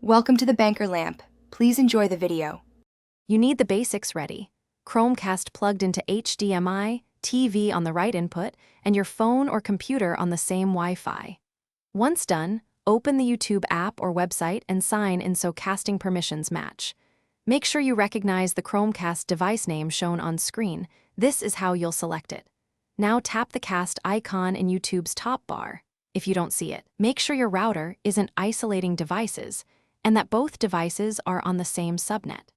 Welcome to the Banker Lamp. Please enjoy the video. You need the basics ready. Chromecast plugged into HDMI, TV on the right input, and your phone or computer on the same Wi-Fi. Once done, open the YouTube app or website and sign in so casting permissions match. Make sure you recognize the Chromecast device name shown on screen. This is how you'll select it. Now tap the cast icon in YouTube's top bar. If you don't see it, make sure your router isn't isolating devices and that both devices are on the same subnet.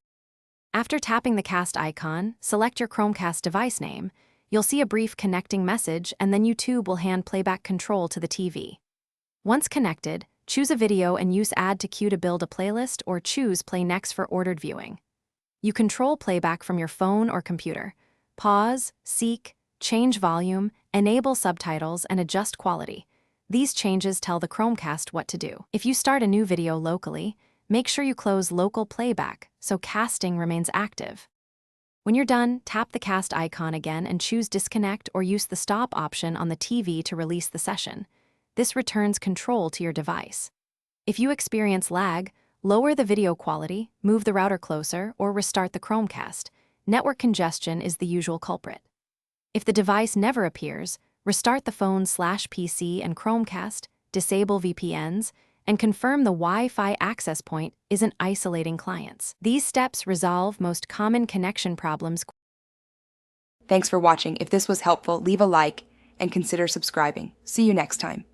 After tapping the cast icon, select your Chromecast device name. You'll see a brief connecting message, and then YouTube will hand playback control to the TV. Once connected, choose a video and use Add to Queue to build a playlist or choose Play Next for ordered viewing. You control playback from your phone or computer. Pause, seek, change volume, enable subtitles, and adjust quality. These changes tell the Chromecast what to do. If you start a new video locally, make sure you close local playback so casting remains active. When you're done, tap the cast icon again and choose Disconnect or use the Stop option on the TV to release the session. This returns control to your device. If you experience lag, lower the video quality, move the router closer, or restart the Chromecast. Network congestion is the usual culprit. If the device never appears, restart the phone/PC and Chromecast, disable VPNs, and confirm the Wi-Fi access point isn't isolating clients. These steps resolve most common connection problems. Thanks for watching. If this was helpful, leave a like and consider subscribing. See you next time.